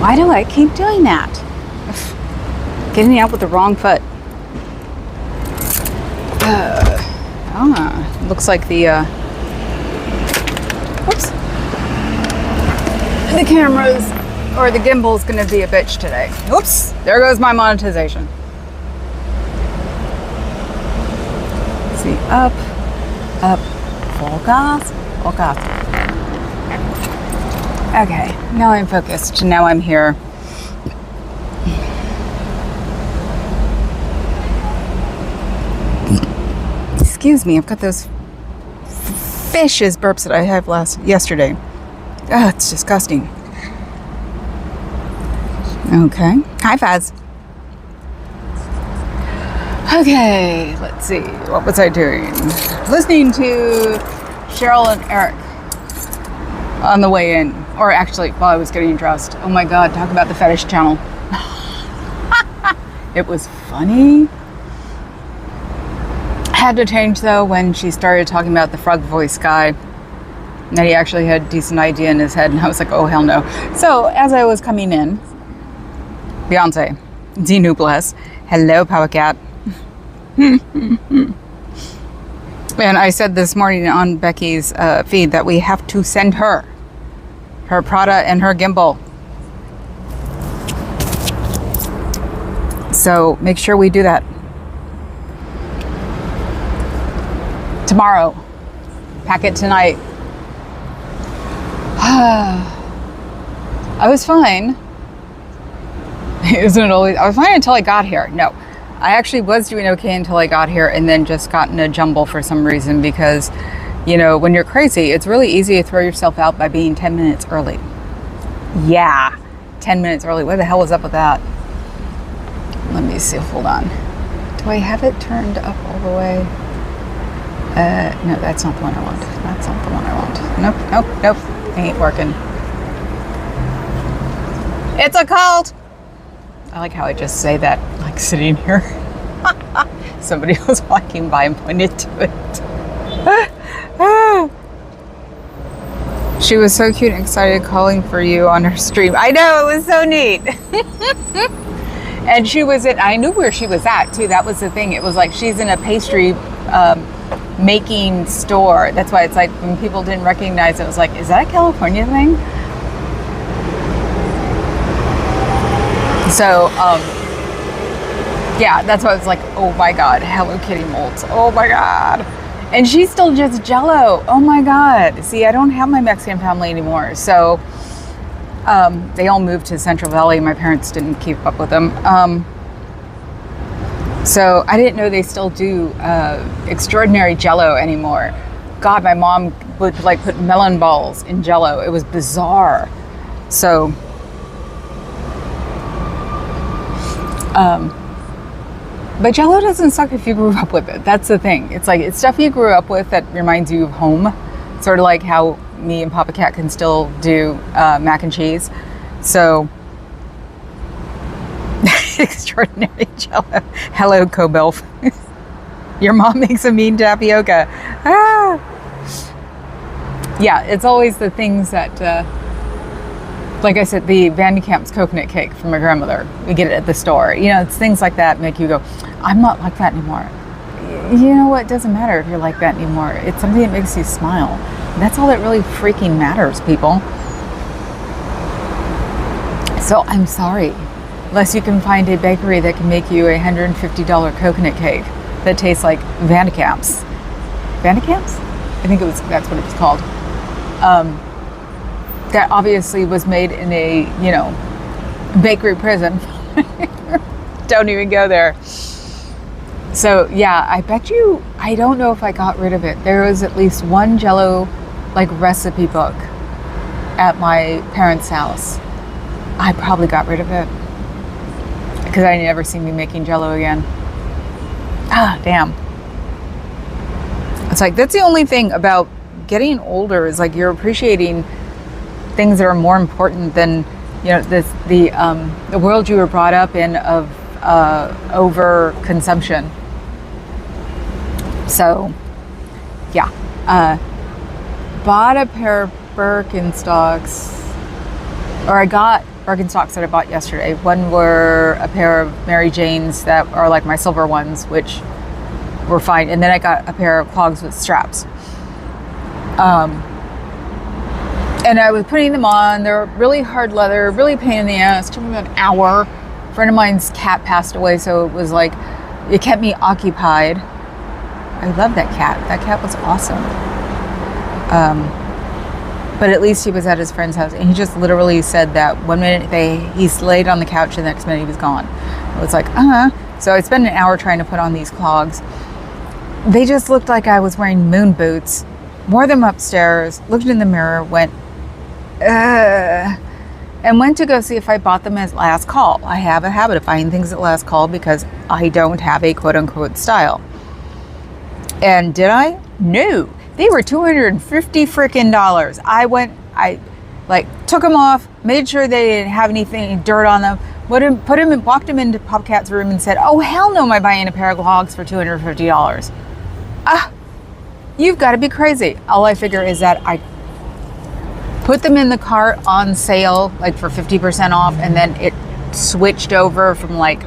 Why do I keep doing that? Getting out with the wrong foot. Looks like the whoops. The cameras or the gimbal's gonna be a bitch today. Oops, there goes my monetization. Let's see, up, full gas. Okay, now I'm focused. Now I'm here. Excuse me, I've got those fishes burps that I had yesterday. Oh, it's disgusting. Okay. Hi, Faz. Okay, let's see. What was I doing? Listening to Cheryl and Eric on the way in. Or actually, while I was getting dressed. Oh my God, talk about the fetish channel. It was funny. Had to change though when she started talking about the frog voice guy. That he actually had a decent idea in his head, and I was like, oh hell no. So as I was coming in, Beyonce, Zenu bless. Hello, Power Cat. And I said this morning on Becky's feed that we have to send her Prada and her gimbal. So make sure we do that. Tomorrow. Pack it tonight. I was fine. Isn't it always? I was fine until I got here. No, I actually was doing okay until I got here, and then just got in a jumble for some reason because, you know, when you're crazy, it's really easy to throw yourself out by being 10 minutes early. Yeah, 10 minutes early. What the hell was up with that? Let me see. Hold on. Do I have it turned up all the way? No, that's not the one I want. That's not the one I want. Nope. Ain't working. It's a cult. I like how I just say that, like sitting here. Somebody was walking by and pointed to it. She was so cute and excited calling for you on her stream. I know, it was so neat. And she was I knew where she was at too. That was the thing. It was like she's in a pastry making store. That's why it's like when people didn't recognize it, it was like, is that a California thing? So, yeah, that's why I was like, oh my God, Hello Kitty molds. Oh my God. And she's still just Jello. Oh my God. See, I don't have my Mexican family anymore. So, they all moved to Central Valley. My parents didn't keep up with them. So I didn't know they still do extraordinary Jello anymore. God, my mom would like put melon balls in Jello. It was bizarre. So, but Jello doesn't suck if you grew up with it. That's the thing. It's like, it's stuff you grew up with that reminds you of home. Sort of like how me and Papa Cat can still do mac and cheese. So, extraordinary Jello. Hello, Cobelf. Your mom makes a mean tapioca. Ah. Yeah, it's always the things that, like I said, the Van Camp's coconut cake from my grandmother. We get it at the store. You know, it's things like that make you go, I'm not like that anymore. You know what? It doesn't matter if you're like that anymore. It's something that makes you smile. And that's all that really freaking matters, people. So I'm sorry. Unless you can find a bakery that can make you a $150 coconut cake that tastes like Van Camp's. Van Camp's? I think that's what it was called. That obviously was made in a, you know, bakery prison. Don't even go there. So yeah, I bet you, I don't know if I got rid of it. There was at least one Jello like recipe book at my parents' house. I probably got rid of it because I never see me making Jello again. Ah, damn. It's like, that's the only thing about getting older is like you're appreciating things that are more important than, you know, the world you were brought up in of over consumption. So yeah, bought a pair of Birkenstocks, or I got Birkenstocks that I bought yesterday. One were a pair of Mary Janes that are like my silver ones, which were fine. And then I got a pair of clogs with straps. And I was putting them on. They're really hard leather, really pain in the ass. It took me about an hour. A friend of mine's cat passed away, so it was like, it kept me occupied. I love that cat. That cat was awesome. But at least he was at his friend's house, and he just literally said that one minute he laid on the couch, and the next minute he was gone. I was like, So I spent an hour trying to put on these clogs. They just looked like I was wearing moon boots. Wore them upstairs, looked in the mirror, went, and went to go see if I bought them as last call. I have a habit of buying things at last call because I don't have a quote unquote style. And did I? No. They were $250 freaking dollars. I took them off, made sure they didn't have any dirt on them, walked them into Popcat's room and said, oh hell no, am I buying a pair of clogs for $250? You've got to be crazy. All I figure is that I put them in the cart on sale, like for 50% off, and then it switched over from like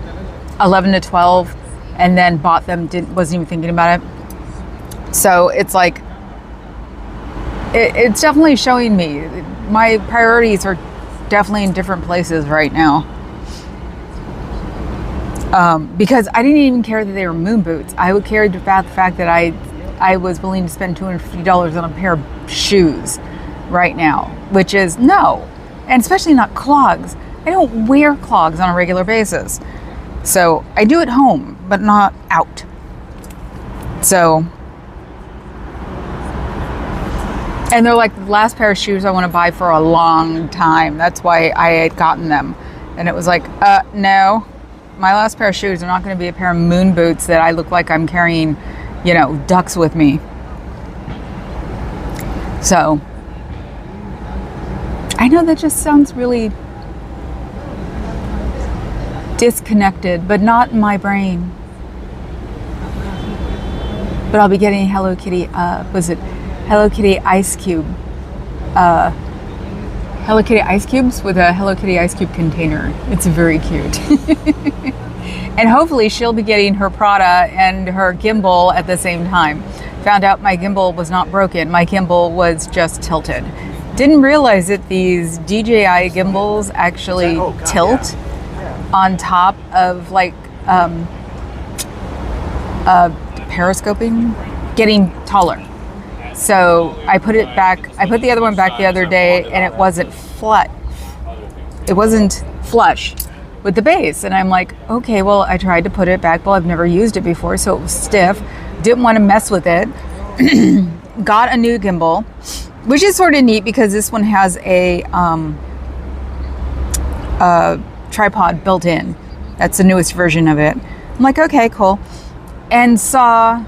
11 to 12, and then bought them, wasn't even thinking about it. So it's like, it's definitely showing me my priorities are definitely in different places right now. Because I didn't even care that they were moon boots. I would care about the fact that I was willing to spend $250 on a pair of shoes right now, which is no, and especially not clogs. I don't wear clogs on a regular basis. So I do at home, but not out. So, and they're like the last pair of shoes I want to buy for a long time. That's why I had gotten them. And it was like, no, my last pair of shoes are not going to be a pair of moon boots that I look like I'm carrying, ducks with me. So, I know that just sounds really disconnected, but not in my brain. But I'll be getting Hello Kitty, Hello Kitty ice cube. Hello Kitty ice cubes with a Hello Kitty ice cube container. It's very cute. And hopefully she'll be getting her Prada and her gimbal at the same time. Found out my gimbal was not broken. My gimbal was just tilted. Didn't realize that these DJI gimbals actually tilt on top of like periscoping, getting taller. So I put it back. I put the other one back the other day, and it wasn't flat. It wasn't flush with the base, and I'm like, okay, well, I tried to put it back. Well, I've never used it before, so it was stiff. Didn't want to mess with it. Got a new gimbal, which is sort of neat because this one has a tripod built in. That's the newest version of it. I'm like, okay, cool. And saw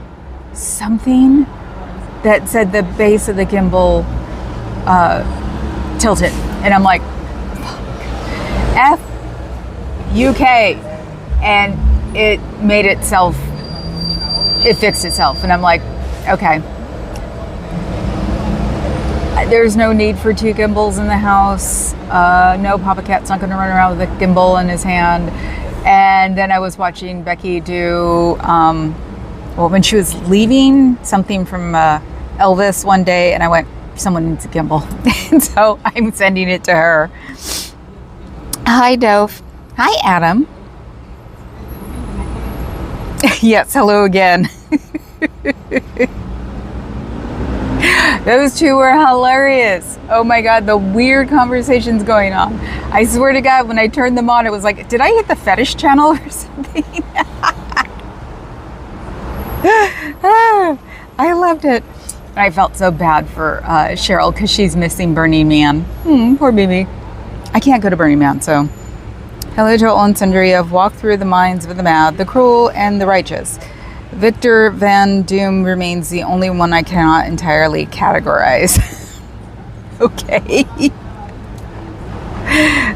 something that said the base of the gimbal tilted. And I'm like, F UK. And it made itself, it fixed itself. And I'm like, okay. There's no need for two gimbals in the house. No, Papa Cat's not going to run around with a gimbal in his hand. And then I was watching Becky do, when she was leaving something from Elvis one day, and I went, someone needs a gimbal. And so I'm sending it to her. Hi, Dove. Hi, Adam. Yes, hello again. Those two were hilarious. Oh my God, the weird conversations going on. I swear to God, when I turned them on, it was like, did I hit the fetish channel or something? I loved it. I felt so bad for Cheryl because she's missing Burning Man. Poor baby. I can't go to Burning Man, so. Hello to all and sundry. I've walked through the minds of the mad, the cruel, and the righteous. Victor Van Doom remains the only one I cannot entirely categorize. Okay.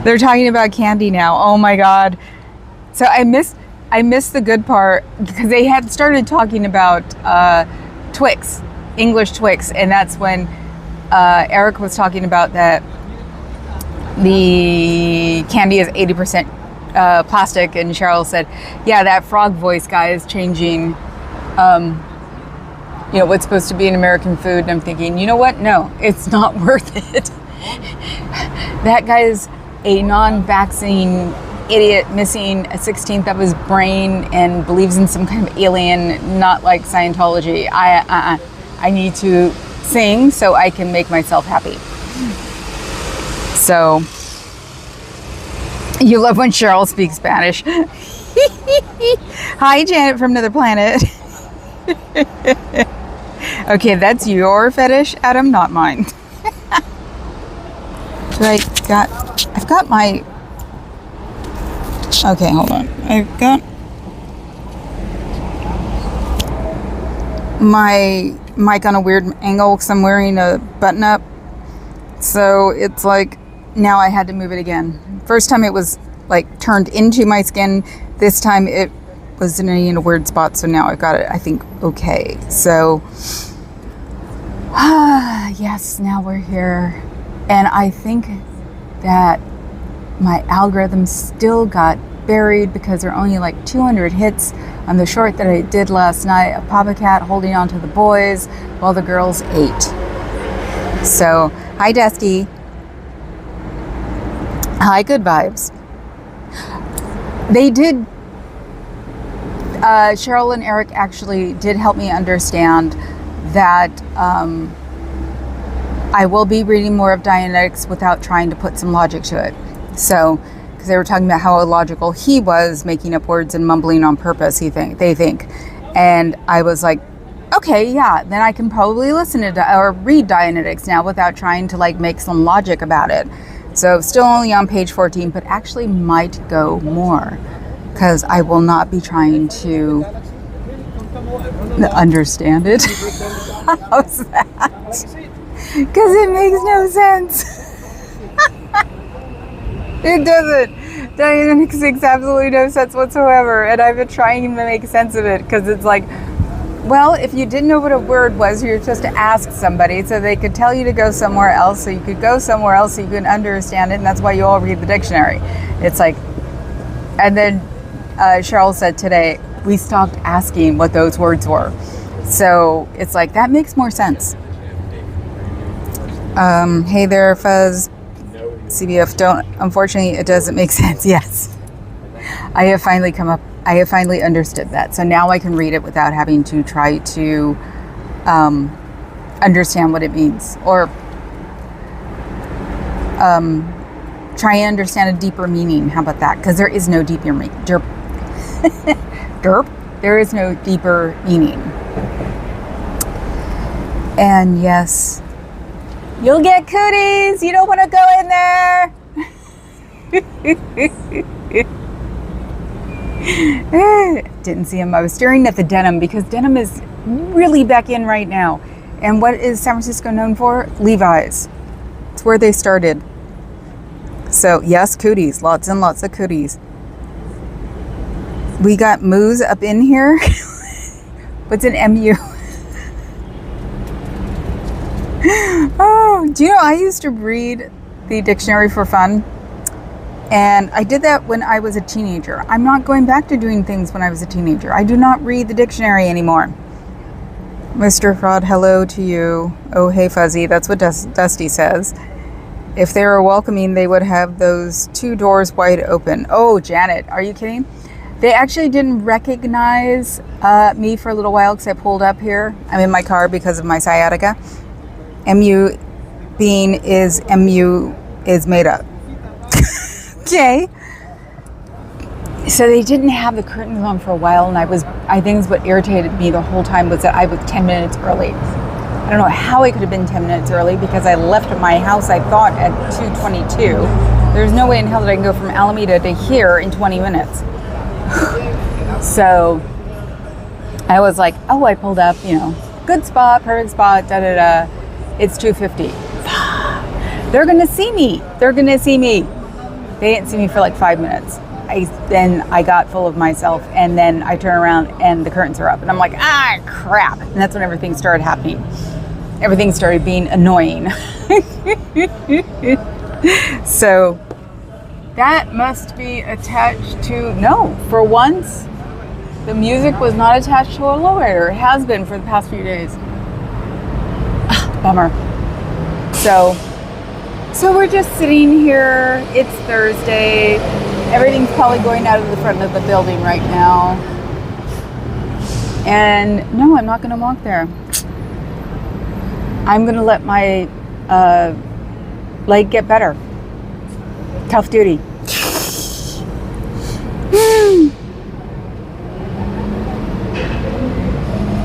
They're talking about candy now. Oh my God. So I missed the good part because they had started talking about Twix, English Twix, and that's when Eric was talking about that. the candy is 80% plastic, and Cheryl said, yeah, that frog voice guy is changing what's supposed to be an American food. And I'm thinking, you know what? No, it's not worth it. That guy is a non-vaccine idiot missing a 16th of his brain and believes in some kind of alien, not like Scientology. I need to sing so I can make myself happy. So, you love when Cheryl speaks Spanish. Hi, Janet from another planet. Okay, that's your fetish, Adam, not mine. I've got my... Okay, hold on. I've got my mic on a weird angle because I'm wearing a button up. So it's like, now I had to move it again. First time it was like turned into my skin. This time it was in a weird spot. So now I've got it, I think, okay. So, yes, now we're here. And I think that my algorithm still got buried because there are only like 200 hits on the short that I did last night of Papa Cat holding on to the boys while the girls ate. So, hi Dusty. Hi, good vibes. They did, Cheryl and Eric actually did help me understand that I will be reading more of Dianetics without trying to put some logic to it. So, because they were talking about how illogical he was, making up words and mumbling on purpose, they think. And I was like, okay, yeah, then I can probably listen to or read Dianetics now without trying to like make some logic about it. So still only on page 14, but actually might go more because I will not be trying to understand it. How's that? Because it makes no sense. It doesn't. Dianetics makes absolutely no sense whatsoever. And I've been trying to make sense of it because it's like, well, if you didn't know what a word was, you're supposed to ask somebody so they could tell you to go somewhere else, so you could go somewhere else so you can understand it. And that's why you all read the dictionary. It's like, and then Cheryl said today, we stopped asking what those words were. So it's like, that makes more sense. Hey there, Fuzz. CBF, unfortunately, it doesn't make sense. Yes. I have finally understood that. So now I can read it without having to try to understand what it means, or try and understand a deeper meaning. How about that? Because there is no deeper meaning. Derp. There is no deeper meaning. And yes, you'll get cooties. You don't want to go in there. Didn't see him. I was staring at the denim because denim is really back in right now. And what is San Francisco known for? Levi's. It's where they started. So yes, cooties. Lots and lots of cooties. We got moos up in here. What's an MU? Oh, do you know I used to read the dictionary for fun? And I did that when I was a teenager. I'm not going back to doing things when I was a teenager. I do not read the dictionary anymore. Mr. Fraud, hello to you. Oh, hey, Fuzzy. That's what Dusty says. If they were welcoming, they would have those two doors wide open. Oh, Janet, are you kidding? They actually didn't recognize me for a little while because I pulled up here. I'm in my car because of my sciatica. MU is made up. Okay. So they didn't have the curtains on for a while, and I think what irritated me the whole time was that I was 10 minutes early. I don't know how I could have been 10 minutes early because I left my house, I thought, at 2:22. There's no way in hell that I can go from Alameda to here in 20 minutes. So I was like, oh, I pulled up, good spot, perfect spot, da-da-da. It's 2:50. They're going to see me. They didn't see me for like 5 minutes. Then I got full of myself, and then I turn around and the curtains are up. And I'm like, crap. And that's when everything started happening. Everything started being annoying. So that must be attached to, no, for once, the music was not attached to a lowrider. It has been for the past few days. Bummer. So we're just sitting here. It's Thursday. Everything's probably going out of the front of the building right now. And no, I'm not going to walk there. I'm going to let my leg get better. Tough duty.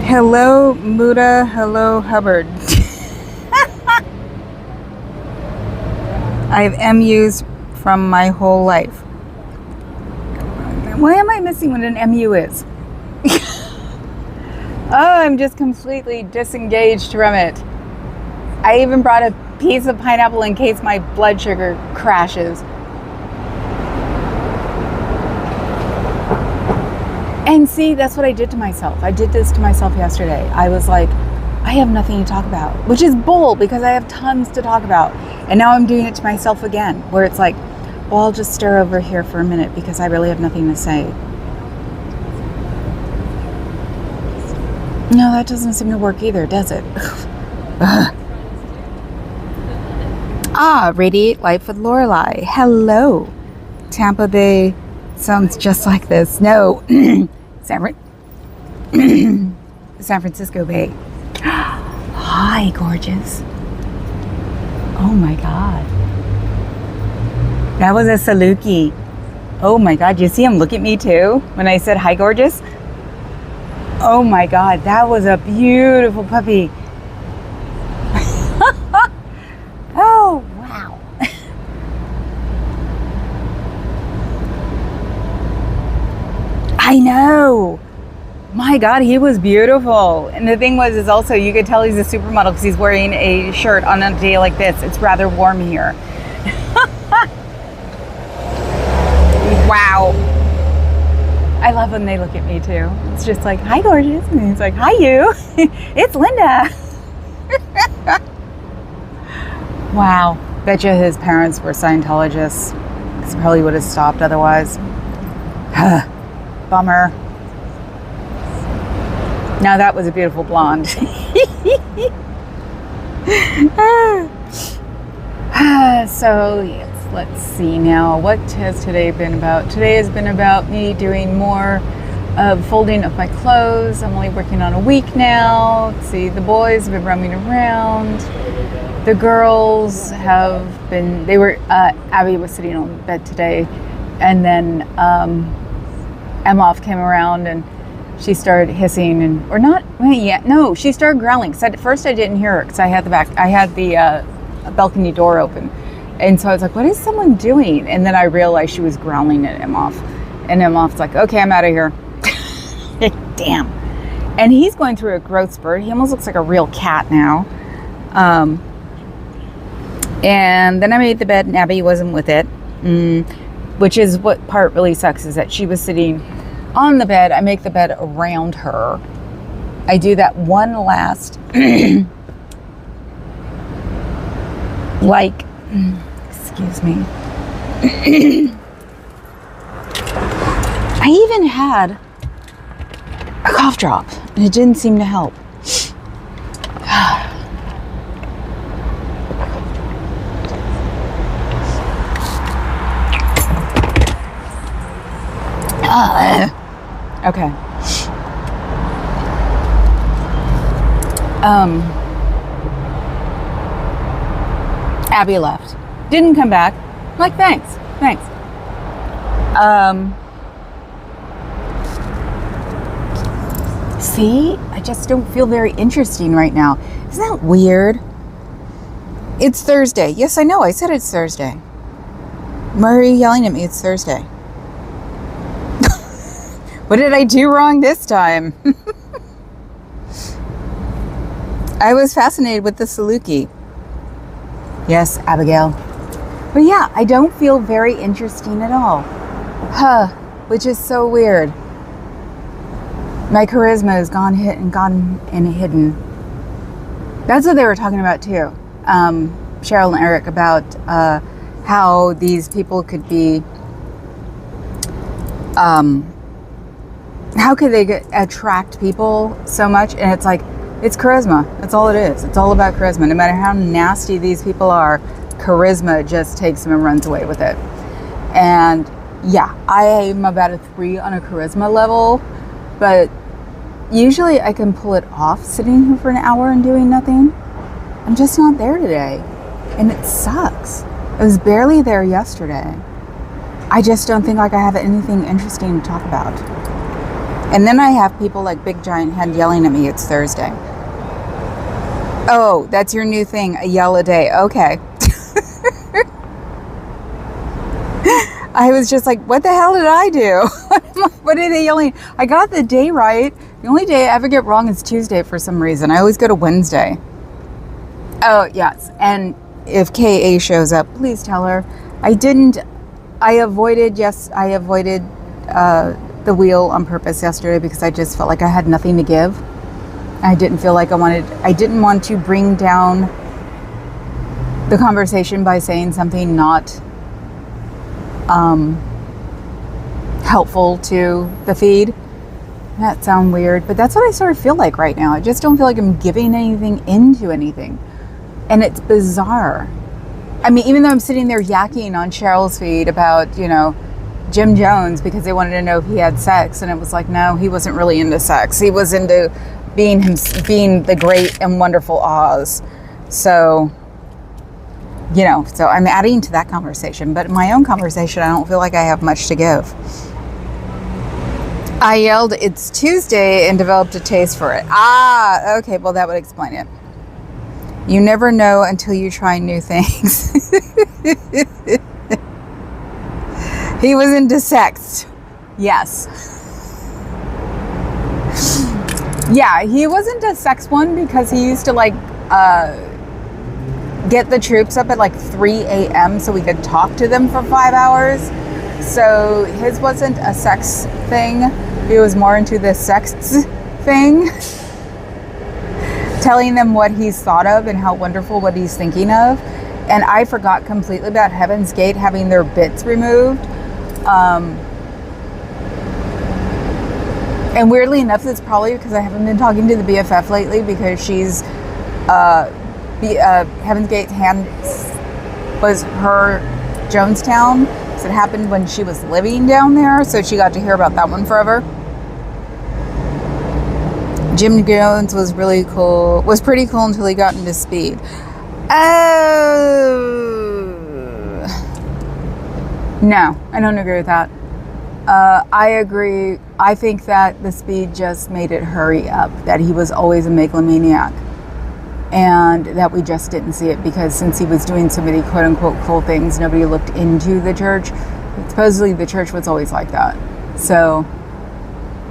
Hello, Muda. Hello, Hubbard. I have MUs from my whole life. Why am I missing what an MU is? Oh, I'm just completely disengaged from it. I even brought a piece of pineapple in case my blood sugar crashes. And see, that's what I did to myself. I did this to myself yesterday. I was like, I have nothing to talk about, which is bull because I have tons to talk about. And now I'm doing it to myself again, where it's like, well, I'll just stare over here for a minute because I really have nothing to say. No, that doesn't seem to work either, does it? Radiate Life with Lorelei. Hello. Tampa Bay sounds just like this. No. San Francisco Bay. Hi, gorgeous. Oh my God. That was a Saluki. Oh my God, you see him look at me too when I said hi, gorgeous? Oh my God, that was a beautiful puppy. Oh, wow. I know. My God, he was beautiful. And the thing was, is also, you could tell he's a supermodel because he's wearing a shirt on a day like this. It's rather warm here. Wow. I love when they look at me too. It's just like, hi, gorgeous. And he's like, hi, you. It's Linda. Wow. Bet you his parents were Scientologists. Because probably would have stopped otherwise. Bummer. Now that was a beautiful blonde. So yes, let's see now. What has today been about? Today has been about me doing more folding of my clothes. I'm only working on a week now. Let's see, the boys have been roaming around. The girls have been, Abby was sitting on the bed today, and then Emma came around and she started hissing she started growling. So at first I didn't hear her because I had the balcony door open. And so I was like, what is someone doing? And then I realized she was growling at Emma. And Emma's like, okay, I'm out of here. Damn. And he's going through a growth spurt. He almost looks like a real cat now. And then I made the bed and Abby wasn't with it. Which is what part really sucks, is that she was sitting on the bed. I make the bed around her. I do that one last excuse me. I even had a cough drop and it didn't seem to help. Okay. Abby left. Didn't come back. I'm like, thanks. See? I just don't feel very interesting right now. Isn't that weird? It's Thursday. Yes, I know. I said it's Thursday. Why are you yelling at me? It's Thursday. What did I do wrong this time? I was fascinated with the Saluki. Yes, Abigail. But yeah, I don't feel very interesting at all. Which is so weird. My charisma is gone and hidden. That's what they were talking about too. Cheryl and Eric, about how these people could be, how could they attract people so much? And it's like, it's charisma. That's all it is. It's all about charisma. No matter how nasty these people are, charisma just takes them and runs away with it. And yeah, I am about a 3 on a charisma level, but usually I can pull it off sitting here for an hour and doing nothing. I'm just not there today. And it sucks. I was barely there yesterday. I just don't think like I have anything interesting to talk about. And then I have people like Big Giant Head yelling at me, it's Thursday. Oh, that's your new thing, a yell a day. Okay. I was just like, what the hell did I do? What are they yelling? I got the day right. The only day I ever get wrong is Tuesday for some reason. I always go to Wednesday. Oh, yes. And if KA shows up, please tell her. I avoided the wheel on purpose yesterday because I just felt like I had nothing to give. I didn't feel like I didn't want to bring down the conversation by saying something not helpful to the feed. That sounds weird, but that's what I sort of feel like right now. I just don't feel like I'm giving anything into anything. And it's bizarre. I mean, even though I'm sitting there yakking on Cheryl's feed about, Jim Jones because they wanted to know if he had sex, and it was like, no, he wasn't really into sex. He was into being the great and wonderful Oz. So, so I'm adding to that conversation. But in my own conversation, I don't feel like I have much to give. I yelled, it's Tuesday, and developed a taste for it. Ah, okay, well, that would explain it. You never know until you try new things. He was into sex. Yes. Yeah, he was into sex one because he used to get the troops up at 3 a.m. so we could talk to them for 5 hours. So his wasn't a sex thing. He was more into the sex thing. Telling them what he's thought of and how wonderful what he's thinking of. And I forgot completely about Heaven's Gate having their bits removed. And weirdly enough, it's probably because I haven't been talking to the BFF lately because she's Heaven's Gate was her Jonestown. So it happened when she was living down there, so she got to hear about that one forever. Jim Jones was pretty cool until he got into speed. No, I don't agree with that. I agree. I think that the speed just made it hurry up, that he was always a megalomaniac, and that we just didn't see it because since he was doing so many quote-unquote cool things, nobody looked into the church. Supposedly the church was always like that. So,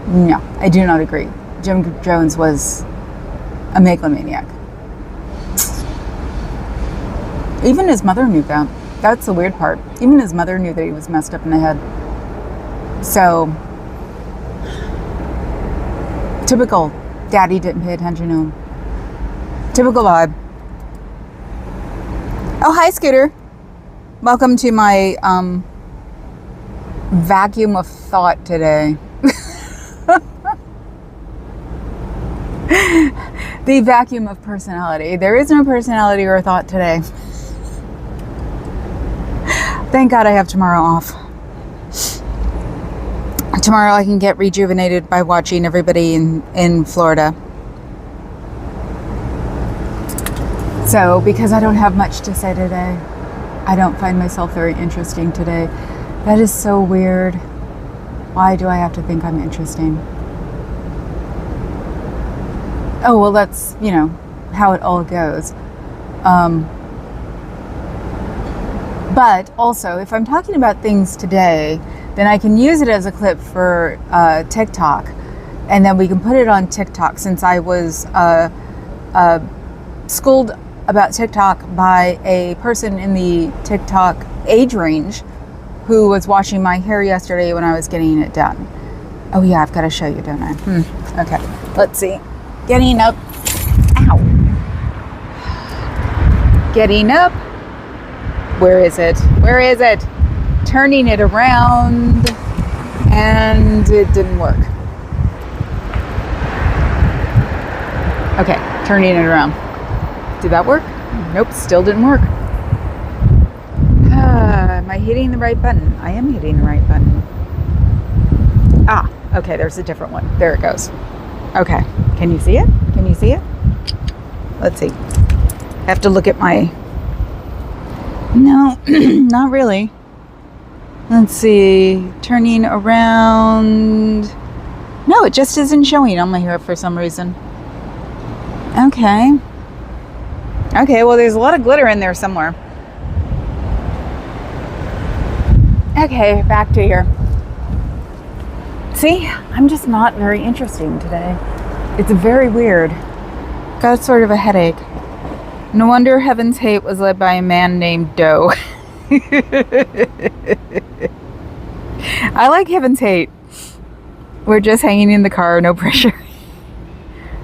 no, I do not agree. Jim Jones was a megalomaniac. Even his mother knew that. That's the weird part. Even his mother knew that he was messed up in the head. So, typical. Daddy didn't pay attention to him. Typical vibe. Oh, hi, Scooter. Welcome to my vacuum of thought today. The vacuum of personality. There is no personality or thought today. Thank God I have tomorrow off. Tomorrow I can get rejuvenated by watching everybody in Florida. So, because I don't have much to say today, I don't find myself very interesting today. That is so weird. Why do I have to think I'm interesting? Oh, well, that's, how it all goes. But also, if I'm talking about things today, then I can use it as a clip for TikTok. And then we can put it on TikTok, since I was schooled about TikTok by a person in the TikTok age range who was washing my hair yesterday when I was getting it done. Oh yeah, I've got to show you, don't I? Okay, let's see. Getting up. Ow. Getting up Where is it? Where is it? Turning it around, and it didn't work. Okay, turning it around. Did that work? Nope, still didn't work. Am I hitting the right button? I am hitting the right button. Ah, okay, there's a different one. There it goes. Okay, can you see it? Can you see it? Let's see. I have to look at my... No, not really. Let's see. Turning around. No, it just isn't showing on my hair for some reason. Okay. Okay, well, there's a lot of glitter in there somewhere. Okay, back to here. See, I'm just not very interesting today. It's very weird. Got sort of a headache. No wonder Heaven's Hate was led by a man named Doe. I like Heaven's Hate. We're just hanging in the car, no pressure.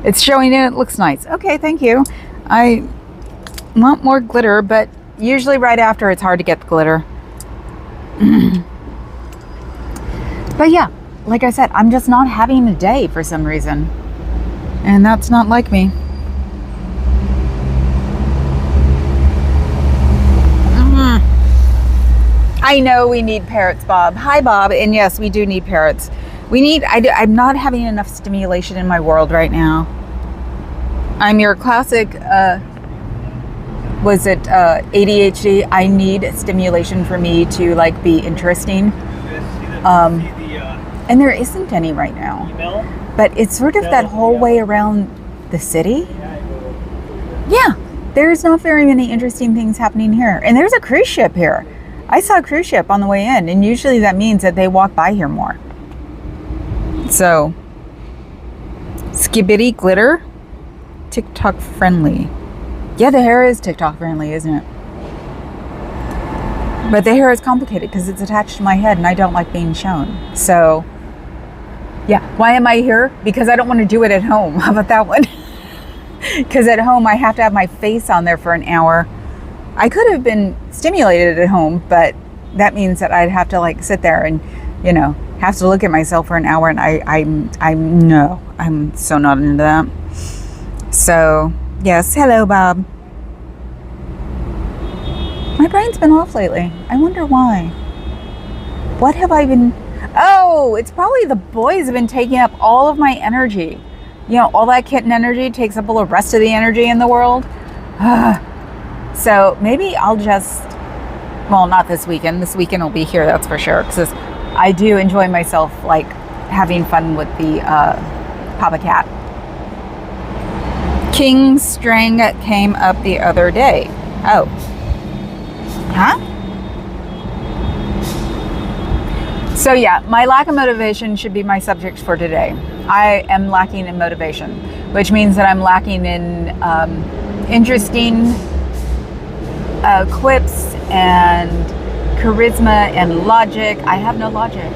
It's showing in, it looks nice. Okay, thank you. I want more glitter, but usually right after it's hard to get the glitter. But yeah, like I said, I'm just not having a day for some reason. And that's not like me. I know we need parrots, Bob. Hi, Bob. And yes, we do need parrots. I'm not having enough stimulation in my world right now. I'm your classic, ADHD? I need stimulation for me to like be interesting. And there isn't any right now. But it's sort of that whole way around the city. Yeah, there's not very many interesting things happening here. And there's a cruise ship here. I saw a cruise ship on the way in, and usually that means that they walk by here more. So, Skibidi glitter, TikTok friendly. Yeah, the hair is TikTok friendly, isn't it? But the hair is complicated because it's attached to my head and I don't like being shown. So, yeah, why am I here? Because I don't want to do it at home. How about that one? Because at home I have to have my face on there for an hour. I could have been stimulated at home, but that means that I'd have to like sit there and, you know, have to look at myself for an hour, and I'm so not into that. So, yes, hello, Bob. My brain's been off lately. I wonder why. What have I been... Oh, it's probably the boys have been taking up all of my energy. You know, all that kitten energy takes up all the rest of the energy in the world. So maybe I'll just, well, not this weekend. This weekend will be here, that's for sure. Because I do enjoy myself, like, having fun with the Papa Cat. King String came up the other day. Oh. Huh? So yeah, my lack of motivation should be my subject for today. I am lacking in motivation, which means that I'm lacking in interesting quips and charisma and logic. I have no logic.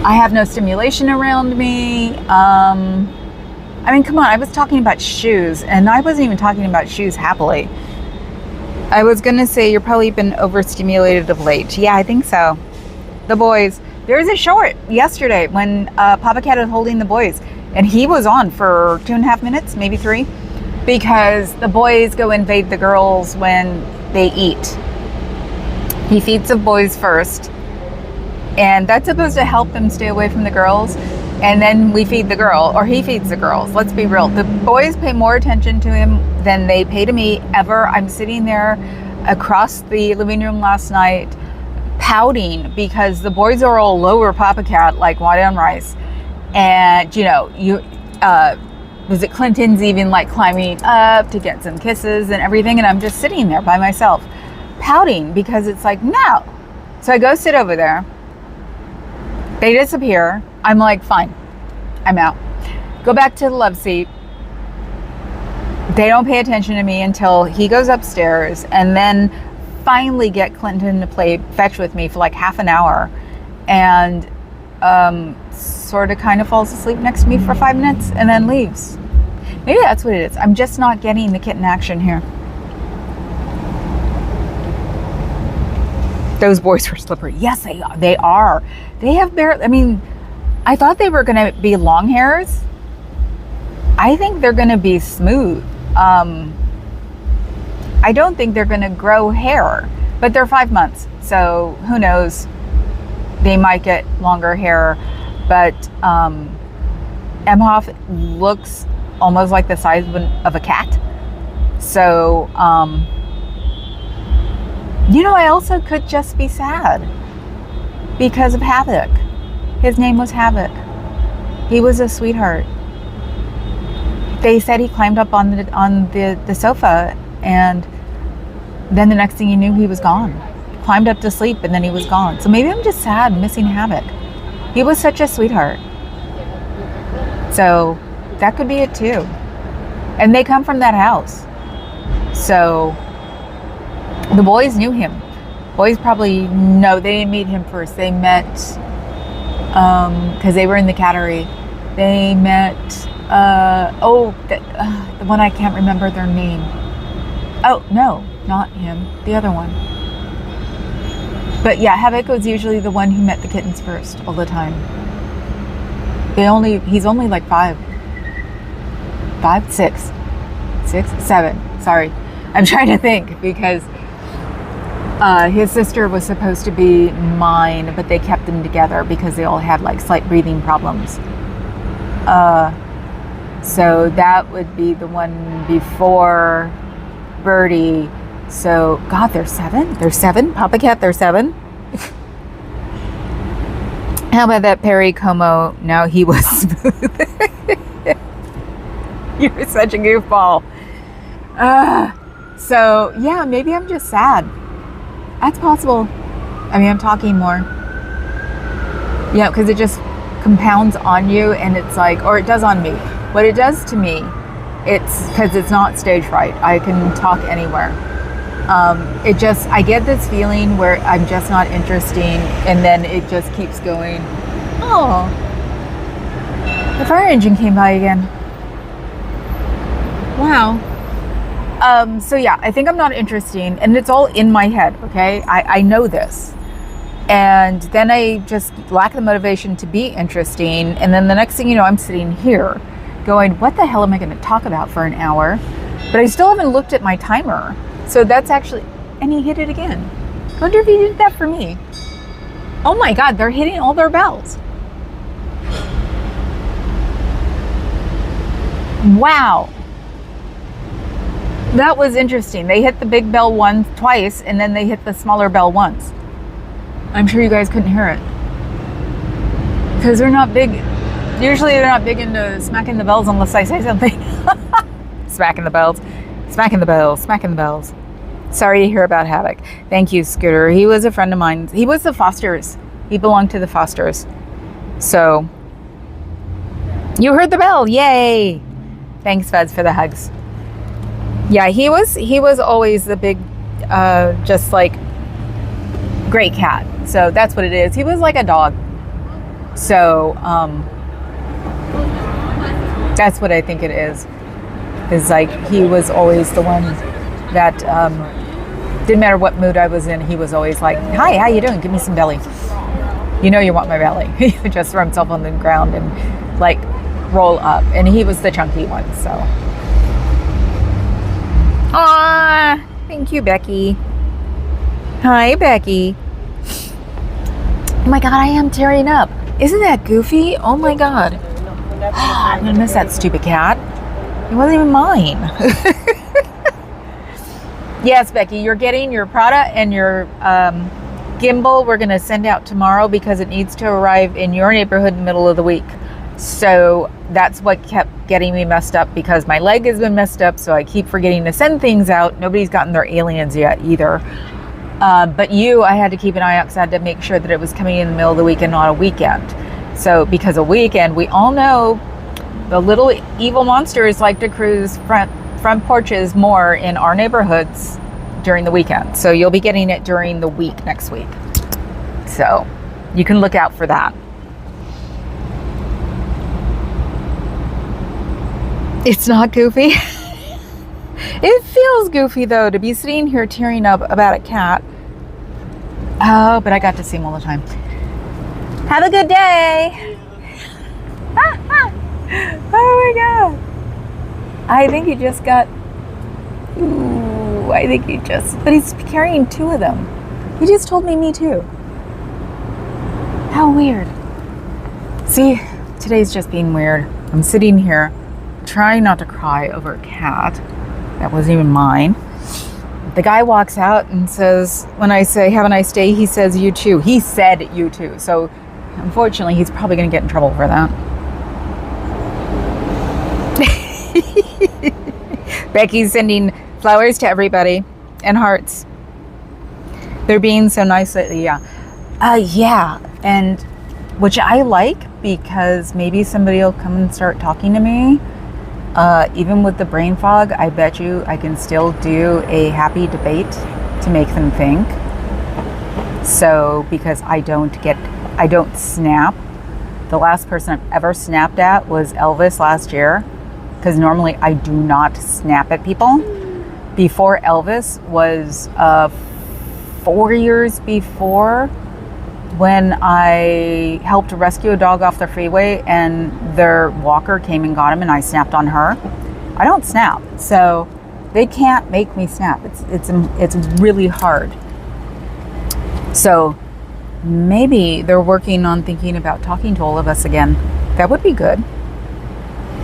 I have no stimulation around me. I mean, come on, I was talking about shoes, and I wasn't even talking about shoes happily. I was going to say you're probably been overstimulated of late. Yeah, I think so. The boys. There was a short yesterday when Papa Cat was holding the boys, and he was on for 2.5 minutes, maybe 3. Because the boys go invade the girls when they eat. He feeds the boys first, and that's supposed to help them stay away from the girls. And then we feed the girl, or he feeds the girls. Let's be real. The boys pay more attention to him than they pay to me ever. I'm sitting there across the living room last night pouting because the boys are all over Papa Cat like water on rice. And, you know, was it Clinton's even like climbing up to get some kisses and everything, and I'm just sitting there by myself pouting because it's like, no. So I go sit over there. They disappear. I'm like, fine, I'm out. Go back to the love seat. They don't pay attention to me until he goes upstairs, and then finally get Clinton to play fetch with me for like half an hour, and sort of kind of falls asleep next to me for 5 minutes and then leaves. Maybe that's what it is. I'm just not getting the kitten action here. Those boys were slippery. Yes, they are. They have barely, I mean, I thought they were going to be long hairs. I think they're going to be smooth. I don't think they're going to grow hair, but they're 5 months. So who knows? They might get longer hair, but Emhoff looks almost like the size of a cat. So, you know, I also could just be sad because of Havoc. His name was Havoc. He was a sweetheart. They said he climbed up on the sofa, and then the next thing you knew, he was gone. Climbed up to sleep, and then he was gone. So maybe I'm just sad missing Havoc. He was such a sweetheart. So that could be it too. And they come from that house. So the boys knew him. Boys probably, no, they didn't meet him first. They met, because they were in the cattery. They met, the one I can't remember their name. Oh, no, not him. The other one. But yeah, Havoc was usually the one who met the kittens first all the time. He's only like 5, 6, 7. Sorry. I'm trying to think because his sister was supposed to be mine, but they kept them together because they all had like slight breathing problems. So that would be the one before Birdie. So, God, they're 7? They're 7? Papa Cat, they're 7? How about that Perry Como? No, he was smooth. You're such a goofball. So, yeah, maybe I'm just sad. That's possible. I mean, I'm talking more. Yeah, because it just compounds on you, and it's like, or it does on me. What it does to me, it's because it's not stage fright. I can talk anywhere. I get this feeling where I'm just not interesting, and then it just keeps going. Oh, the fire engine came by again. Wow. So yeah, I think I'm not interesting, and it's all in my head, okay? I know this. And then I just lack the motivation to be interesting, and then the next thing you know, I'm sitting here going, what the hell am I going to talk about for an hour? But I still haven't looked at my timer. So that's actually, and he hit it again. I wonder if he did that for me. Oh my God, they're hitting all their bells. Wow. That was interesting. They hit the big bell twice, and then they hit the smaller bell once. I'm sure you guys couldn't hear it. Because they're not big. Usually they're not big into smacking the bells unless I say something. Smacking the bells. Smacking the bells. Smacking the bells. Sorry to hear about Havoc. Thank you, Scooter. He was a friend of mine. He was the Fosters. He belonged to the Fosters. So, you heard the bell. Yay. Thanks, Fez, for the hugs. Yeah, he was always the big, just like, great cat. So that's what it is. He was like a dog. So, that's what I think it is. Is like, he was always the one that, didn't matter what mood I was in, he was always like, hi, how you doing? Give me some belly. You know you want my belly. He would just throw himself on the ground and like roll up. And he was the chunky one, so. Ah, thank you, Becky. Hi, Becky. Oh my God, I am tearing up. Isn't that goofy? Oh my God. I'm gonna miss that stupid cat. It wasn't even mine. Yes, Becky, you're getting your Prada and your gimbal. We're gonna send out tomorrow because it needs to arrive in your neighborhood in the middle of the week. So that's what kept getting me messed up, because my leg has been messed up, so I keep forgetting to send things out. Nobody's gotten their aliens yet either. But I had to keep an eye out because I had to make sure that it was coming in the middle of the week and not a weekend. So because a weekend, we all know the little evil monsters like to cruise front porches more in our neighborhoods during the weekend. So you'll be getting it during the week next week. So you can look out for that. It's not goofy. It feels goofy though to be sitting here tearing up about a cat. Oh, but I got to see him all the time. Have a good day. Oh my God. I think he just got, but he's carrying 2 of them. He just told me too. How weird. See, today's just being weird. I'm sitting here trying not to cry over a cat that wasn't even mine. The guy walks out and says, when I say, have a nice day, he says, you too. He said you too. So unfortunately, he's probably going to get in trouble for that. Becky's sending flowers to everybody and hearts. They're being so nice lately. Yeah. And which I like, because maybe somebody will come and start talking to me. Even with the brain fog, I bet you I can still do a happy debate to make them think. So, because I don't snap. The last person I've ever snapped at was Elvis last year, because normally I do not snap at people. Before Elvis was 4 years before, when I helped rescue a dog off the freeway and their walker came and got him and I snapped on her. I don't snap, so they can't make me snap. It's really hard. So maybe they're working on thinking about talking to all of us again. That would be good.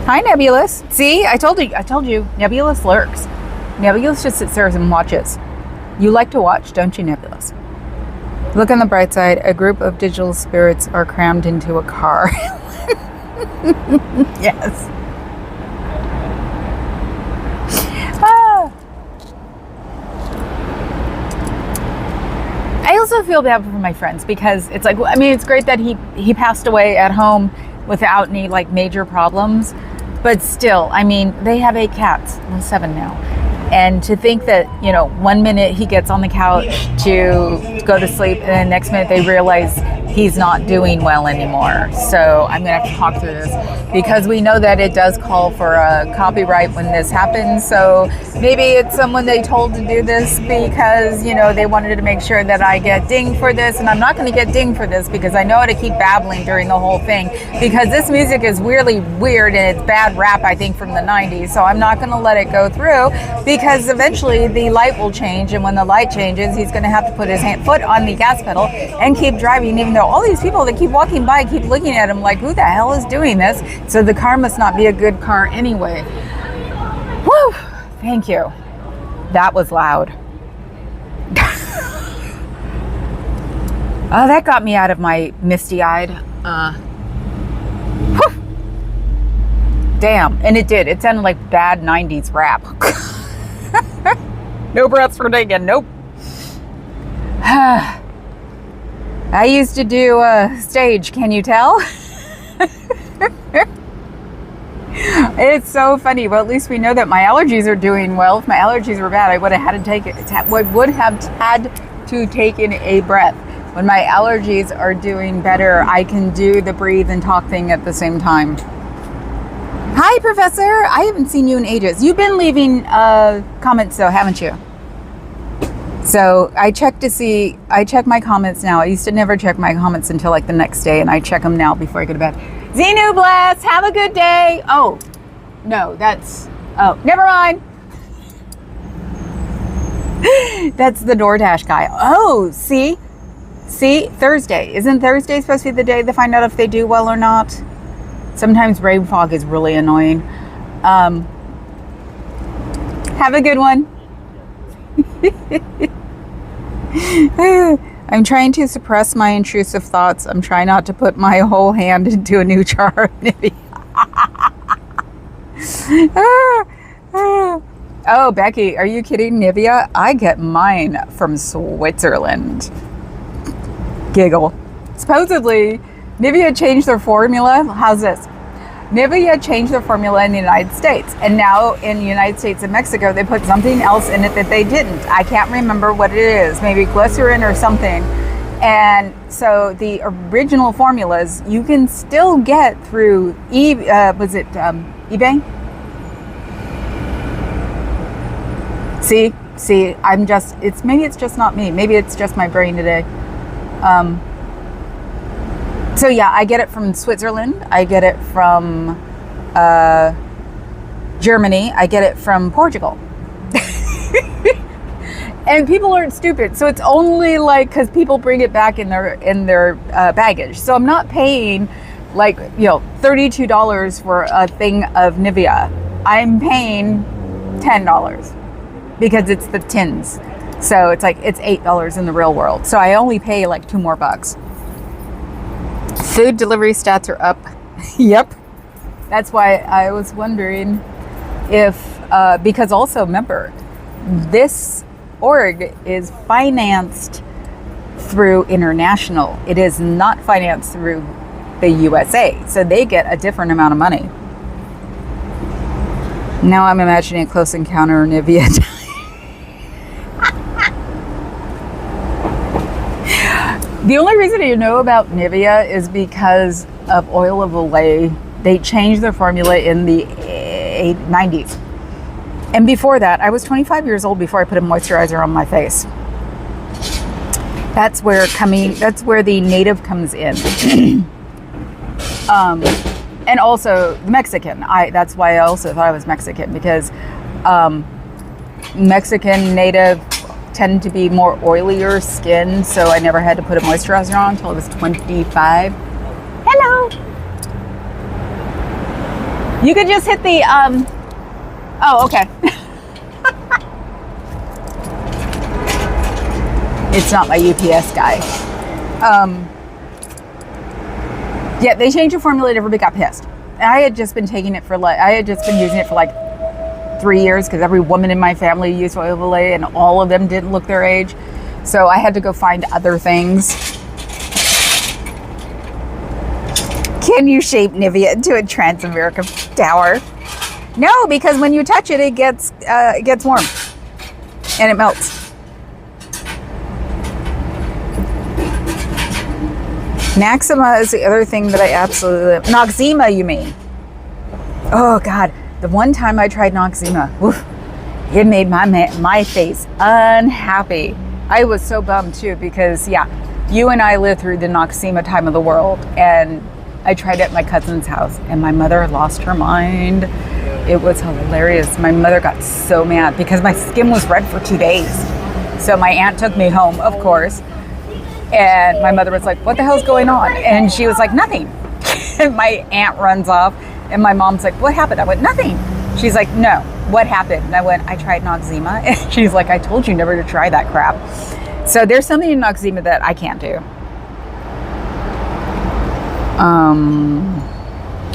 Hi, Nebulous. See, I told you, Nebulous lurks. Nebulous just sits there and watches. You like to watch, don't you, Nebulous? Look on the bright side. A group of digital spirits are crammed into a car. Yes. I also feel bad for my friends, because it's like, I mean, it's great that he passed away at home without any like major problems, but still, I mean, they have 8 cats. Well, 7 now. And to think that, 1 minute he gets on the couch to go to sleep, and then next minute they realize he's not doing well anymore. So I'm going to have to talk through this, because we know that it does call for a copyright when this happens. So maybe it's someone they told to do this because, they wanted to make sure that I get dinged for this. And I'm not going to get dinged for this, because I know how to keep babbling during the whole thing, because this music is weirdly weird and it's bad rap, I think, from the 90s. So I'm not going to let it go through, because eventually the light will change. And when the light changes, he's going to have to put his foot on the gas pedal and keep driving, even though all these people that keep walking by keep looking at him like, who the hell is doing this? So the car must not be a good car anyway. Woo! Thank you. That was loud. Oh, that got me out of my misty-eyed. Damn. And it did. It sounded like bad 90s rap. No breaths for taken. Nope. I used to do stage, can you tell? It's so funny. Well, at least we know that my allergies are doing well. If my allergies were bad, I would have had to take it. Would have had to take in a breath. When my allergies are doing better, I can do the breathe and talk thing at the same time. Hi, Professor. I haven't seen you in ages. You've been leaving comments though, haven't you? So I check my comments now. I used to never check my comments until like the next day, and I check them now before I go to bed. Xenu Blast, have a good day. Oh, no, never mind. That's the DoorDash guy. Oh, see, Thursday. Isn't Thursday supposed to be the day to find out if they do well or not? Sometimes brain fog is really annoying. Have a good one. I'm trying to suppress my intrusive thoughts. I'm trying not to put my whole hand into a new jar of Nivea. Oh, Becky, are you kidding? Nivea? I get mine from Switzerland. Giggle. Supposedly, Nivea changed their formula. How's this? Nivea changed their formula in the United States, and now in the United States and Mexico they put something else in it that they didn't. I can't remember what it is, maybe glycerin or something. And so the original formulas you can still get through eBay? See, maybe it's just not me. Maybe it's just my brain today. So yeah, I get it from Switzerland. I get it from Germany. I get it from Portugal. And people aren't stupid. So it's only like, because people bring it back in their baggage. So I'm not paying like, $32 for a thing of Nivea. I'm paying $10 because it's the tins. So it's like, it's $8 in the real world. So I only pay like $2 more. Food delivery stats are up. Yep. That's why I was wondering if, because also remember, this org is financed through international. It is not financed through the USA. So they get a different amount of money. Now I'm imagining a Close Encounter Nivea. The only reason you know about Nivea is because of oil of Olay. They changed their formula in the 90s. And before that, I was 25 years old before I put a moisturizer on my face. That's where the native comes in. And also the Mexican. That's why I also thought I was Mexican, because Mexican native tend to be more oilier skin, so I never had to put a moisturizer on until I was 25. Hello. You could just hit the oh, okay. It's not my UPS guy. Yeah, they changed the formula and everybody got pissed. And I had just been using it for like 3 years, because every woman in my family used oil of Olay and all of them didn't look their age. So I had to go find other things. Can you shape Nivea into a Transamerica tower? No, because when you touch it, it gets warm and it melts. Noxzema is the other thing that I absolutely... Noxzema, you mean? Oh, God. The one time I tried Noxzema, oof, it made my face unhappy. I was so bummed, too, because, yeah, you and I lived through the Noxzema time of the world, and I tried it at my cousin's house, and my mother lost her mind. It was hilarious. My mother got so mad because my skin was red for 2 days. So my aunt took me home, of course. And my mother was like, what the hell's going on? And she was like, nothing. And my aunt runs off. And my mom's like, what happened? I went, nothing. She's like, no, what happened? And I went, I tried Noxzema. And she's like, I told you never to try that crap. So there's something in Noxzema that I can't do.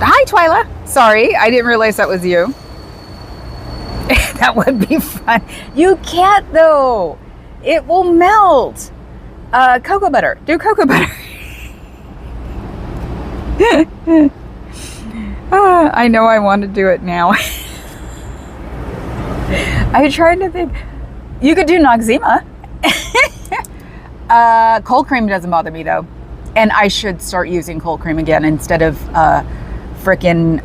Hi, Twyla. Sorry, I didn't realize that was you. That would be fun. You can't, though. It will melt. Cocoa butter. Do cocoa butter. I know I want to do it now. I tried to think. You could do Noxzema. Cold cream doesn't bother me, though. And I should start using cold cream again instead of frickin'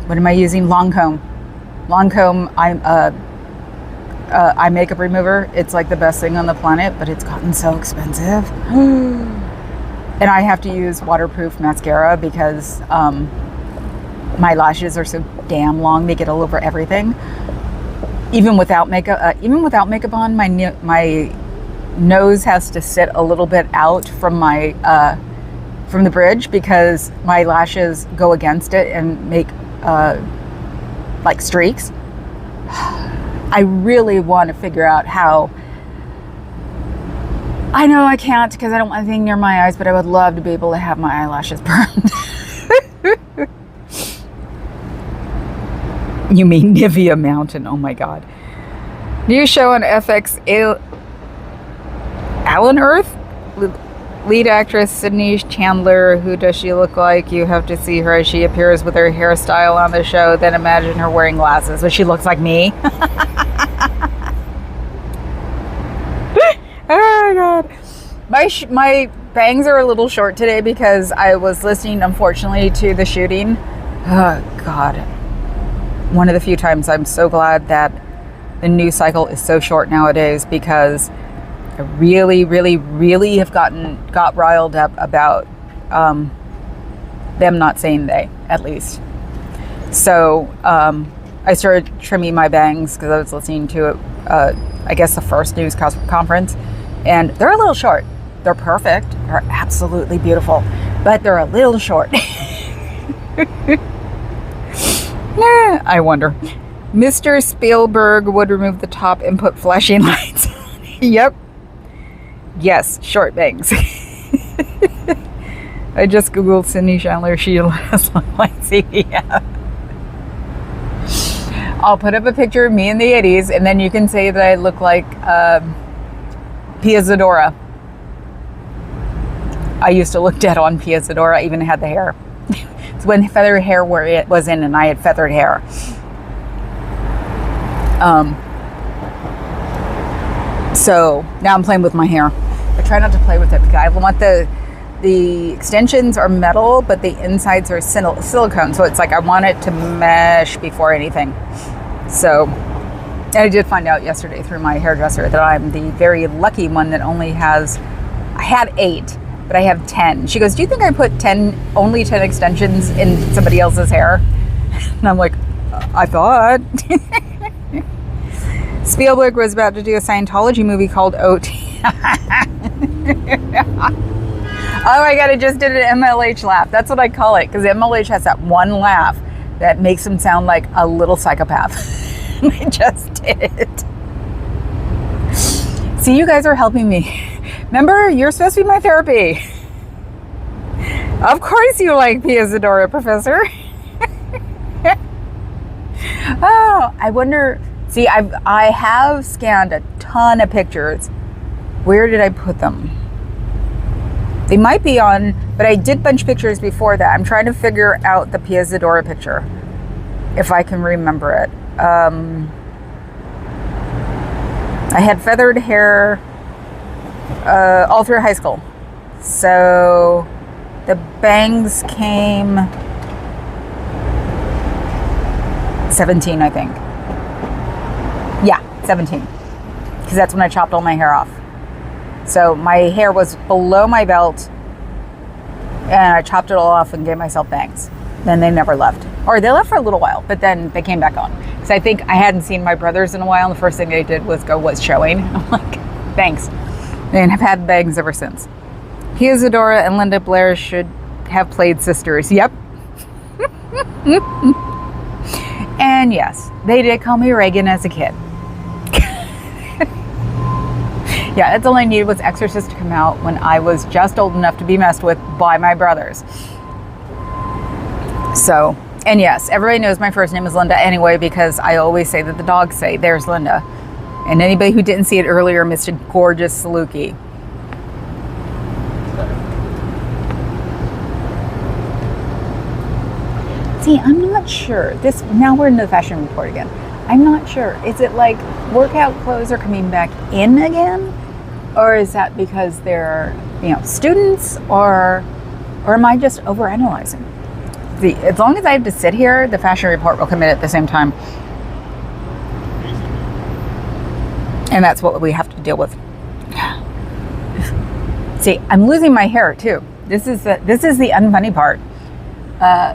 what am I using? Lancome. Lancome, eye makeup remover. It's like the best thing on the planet, but it's gotten so expensive. And I have to use waterproof mascara because my lashes are so damn long. They get all over everything. Even without makeup on, my nose has to sit a little bit out from from the bridge because my lashes go against it and make like streaks. I really want to figure out how. I know I can't because I don't want anything near my eyes, but I would love to be able to have my eyelashes burned. You mean Nivea Mountain? Oh my God. New show on FX, Alan Earth? Lead actress Sydney Chandler. Who does she look like? You have to see her as she appears with her hairstyle on the show. Then imagine her wearing glasses. So she looks like me. Oh my God. My bangs are a little short today because I was listening, unfortunately, to the shooting. Oh God. One of the few times I'm so glad that the news cycle is so short nowadays because I really, really, really have got riled up about them not saying they, at least. So I started trimming my bangs because I was listening to it, I guess the first news conference, and they're a little short. They're perfect. They're absolutely beautiful, but they're a little short. I wonder. Mr. Spielberg would remove the top and put flashing lights on. Yep. Yes, short bangs. I just Googled Cindy Chandler. She has like CVF. I'll put up a picture of me in the 80s, and then you can say that I look like Pia Zadora. I used to look dead on Pia Zadora. I even had the hair. It's when feathered hair where it was in, and I had feathered hair. So now I'm playing with my hair. I try not to play with it because I want the extensions are metal, but the insides are silicone. So it's like I want it to mesh before anything. So I did find out yesterday through my hairdresser that I'm the very lucky one that only has, I had 8, but I have 10. She goes, do you think I put only 10 extensions in somebody else's hair? And I'm like, I thought. Spielberg was about to do a Scientology movie called OT. Oh my God, I just did an MLH laugh. That's what I call it, because MLH has that one laugh that makes him sound like a little psychopath. And I just did it. See, you guys are helping me. Remember, you're supposed to be my therapy. Of course you like Pia Zadora, Professor. Oh, I wonder... See, I have scanned a ton of pictures. Where did I put them? They might be on, but I did bunch pictures before that. I'm trying to figure out the Pia Zadora picture, if I can remember it. I had feathered hair all through high school. So the bangs came 17, I think. Yeah, 17. Because that's when I chopped all my hair off. So my hair was below my belt, and I chopped it all off and gave myself bangs. Then they never left. Or they left for a little while, but then they came back on. Because I think I hadn't seen my brothers in a while, and the first thing they did was go, what's showing? I'm like, thanks. And have had bangs ever since. Pia Zadora and Linda Blair should have played sisters. Yep. And yes, they did call me Reagan as a kid. Yeah, that's all I needed was Exorcist to come out when I was just old enough to be messed with by my brothers. So, and yes, everybody knows my first name is Linda anyway, because I always say that the dogs say, there's Linda. And anybody who didn't see it earlier missed a gorgeous Saluki. See, I'm not sure. Now we're in the fashion report again. I'm not sure. Is it like workout clothes are coming back in again? Or is that because they're, students, or am I just overanalyzing? See, as long as I have to sit here, the fashion report will come in at the same time. And that's what we have to deal with. See, I'm losing my hair too. This is the unfunny part.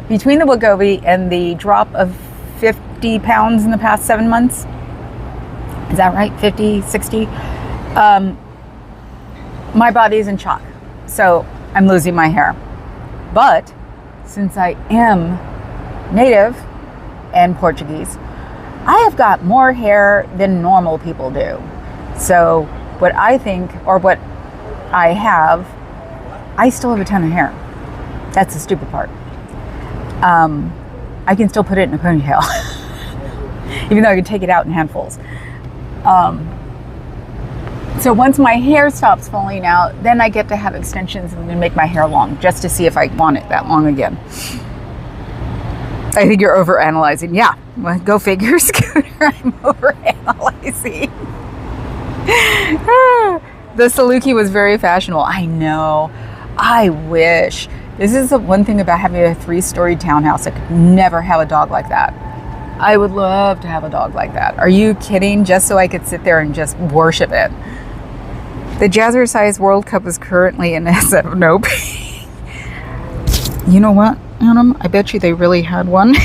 Between the Wegovy and the drop of 50 pounds in the past 7 months, is that right? 50, 60? My body's in shock. So I'm losing my hair. But since I am native and Portuguese, I have got more hair than normal people do. So what I think, or what I have, I still have a ton of hair. That's the stupid part. I can still put it in a ponytail, even though I can take it out in handfuls. So once my hair stops falling out, then I get to have extensions and then make my hair long, just to see if I want it that long again. I think you're overanalyzing. Yeah, well, go figure, Scooter. I'm overanalyzing. The Saluki was very fashionable. I know. I wish. This is the one thing about having a 3-story townhouse. I could never have a dog like that. I would love to have a dog like that. Are you kidding? Just so I could sit there and just worship it. The Jazzercise World Cup is currently in SF. Nope. You know what, Adam? I bet you they really had one.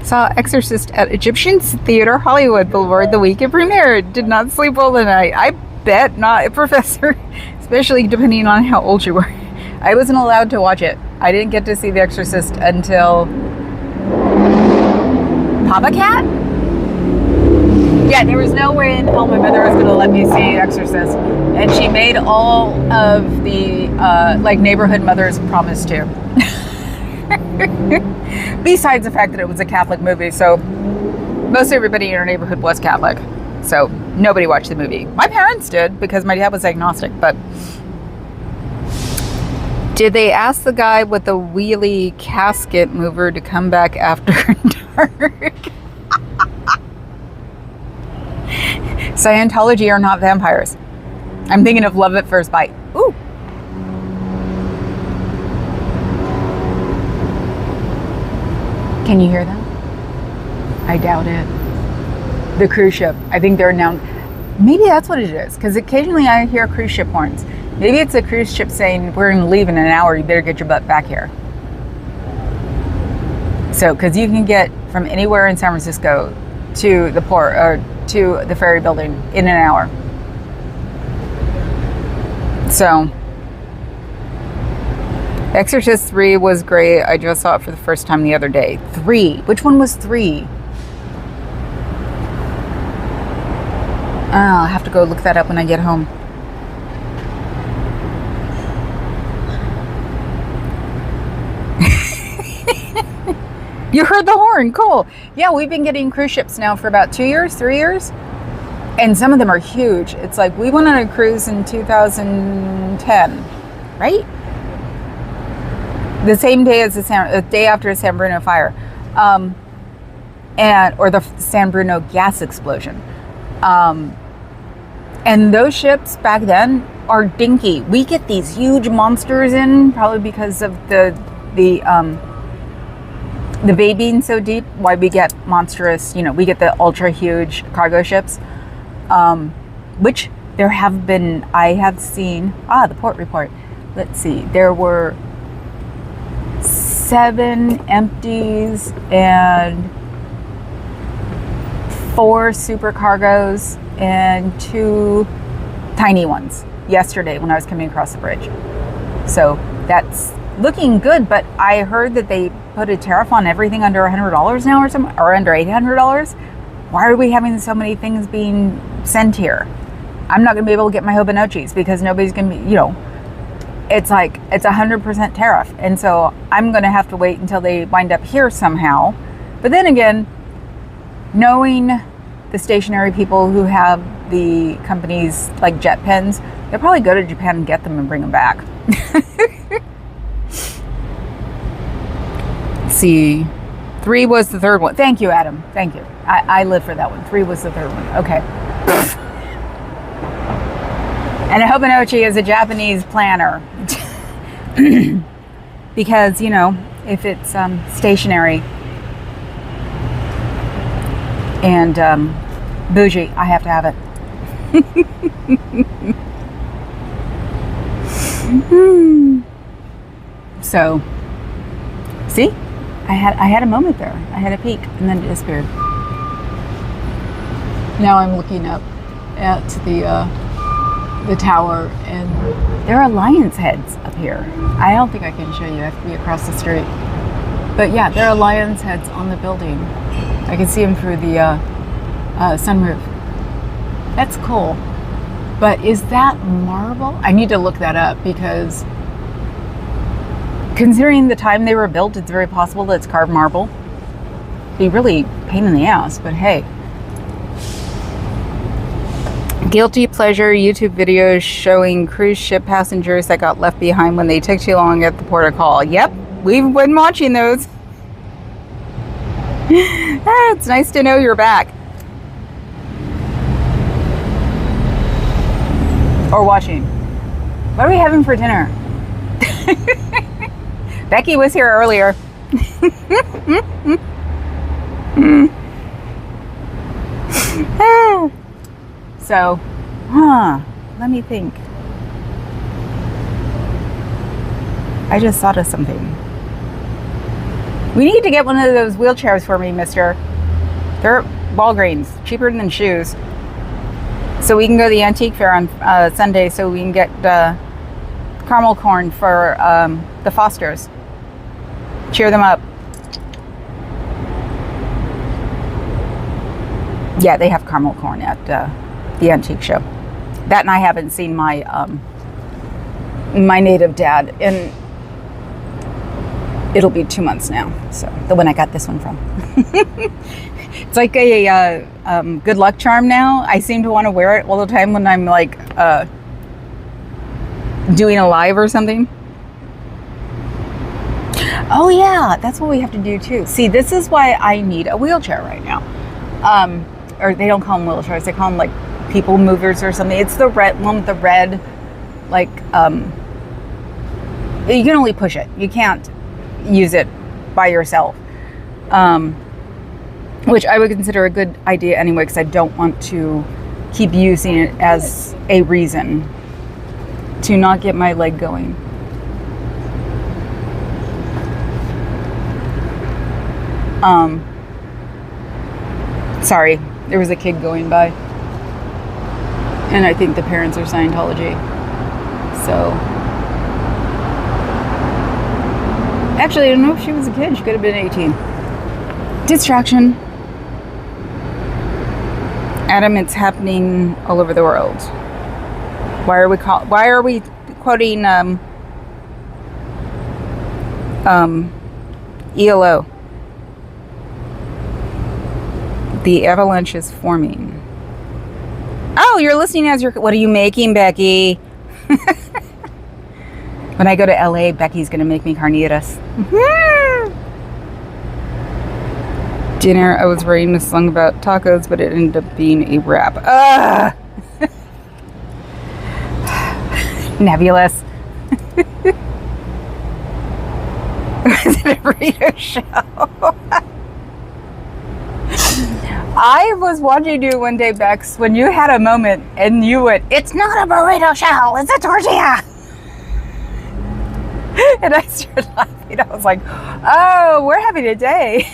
Saw Exorcist at Egyptian Theater, Hollywood Boulevard the week it premiered. Did not sleep well tonight. I bet not, Professor. Especially depending on how old you were. I wasn't allowed to watch it. I didn't get to see The Exorcist until Papa Cat? Yeah, there was no way in hell my mother was going to let me see Exorcist. And she made all of the, neighborhood mothers promise to. Besides the fact that it was a Catholic movie, so most everybody in our neighborhood was Catholic. So nobody watched the movie. My parents did, because my dad was agnostic, but... Did they ask the guy with the wheelie casket mover to come back after dark? Scientology are not vampires. I'm thinking of Love at First Bite. Ooh. Can you hear that? I doubt it. The cruise ship. I think they're now... Maybe that's what it is, because occasionally I hear cruise ship horns. Maybe it's a cruise ship saying, we're going to leave in an hour, you better get your butt back here. So, because you can get from anywhere in San Francisco to the port, or to the ferry building in an hour. So, Exorcist 3 was great. I just saw it for the first time the other day. 3. Which one was 3? I'll have to go look that up when I get home. You heard the horn. Cool. Yeah, we've been getting cruise ships now for about 2 years, 3 years. And some of them are huge. It's like we went on a cruise in 2010, right? The same day as the day after the San Bruno fire. Or the San Bruno gas explosion. And those ships back then are dinky. We get these huge monsters in, probably because of the bay being so deep. Why we get monstrous, we get the ultra huge cargo ships, which there have been. I have seen the port report. Let's see, there were 7 empties and 4 super cargos and 2 tiny ones yesterday when I was coming across the bridge. So that's looking good, but I heard that they put a tariff on everything under $100 now or something, or under $800. Why are we having so many things being sent here? I'm not going to be able to get my Hobanochis because nobody's going to be, it's like, it's 100% tariff. And so I'm going to have to wait until they wind up here somehow. But then again, knowing the stationary people who have the companies like jet pens, they'll probably go to Japan and get them and bring them back. Let's see. 3 was the third one. Thank you, Adam. Thank you. I live for that one. 3 was the third one. Okay. And a Hobanochi is a Japanese planner. Because, if it's stationary and bougie, I have to have it. So, see? I had a moment there. I had a peek and then it disappeared. Now I'm looking up at the tower, and there are lion's heads up here. I don't think I can show you. I have to be across the street. But yeah, there are lion's heads on the building. I can see them through the sunroof. That's cool. But is that marble? I need to look that up because considering the time they were built, it's very possible that it's carved marble. Be really pain in the ass, but hey. Guilty pleasure YouTube videos showing cruise ship passengers that got left behind when they took too long at the port of call. Yep, we've been watching those. It's nice to know you're back. Or watching. What are we having for dinner? Becky was here earlier. So, let me think. I just thought of something. We need to get one of those wheelchairs for me, mister. They're at Walgreens, cheaper than shoes. So we can go to the antique fair on Sunday so we can get caramel corn for the Fosters. Cheer them up. Yeah, they have caramel corn at the antique show. That, and I haven't seen my my native dad in, it'll be 2 months now. So the one I got this one from. It's like a good luck charm now. I seem to want to wear it all the time when I'm like doing a live or something. Oh yeah, that's what we have to do too. See, this is why I need a wheelchair right now. Or they don't call them wheelchairs, they call them like people movers or something. It's the red one with the red, like you can only push it. You can't use it by yourself. Which I would consider a good idea anyway, because I don't want to keep using it as a reason to not get my leg going. Sorry, there was a kid going by, and I think the parents are Scientology. So, actually, I don't know if she was a kid. She could have been 18. Distraction. Adam, it's happening all over the world. Why are we quoting ELO? The avalanche is forming. Oh, you're listening as you're... What are you making, Becky? When I go to LA, Becky's going to make me carnitas. Dinner, I was writing a song about tacos, but it ended up being a rap. Nebulous. Was it a burrito show? I was watching you one day, Bex, when you had a moment and you went, "It's not a burrito shell, it's a tortilla." And I started laughing. I was like, oh, we're having a day.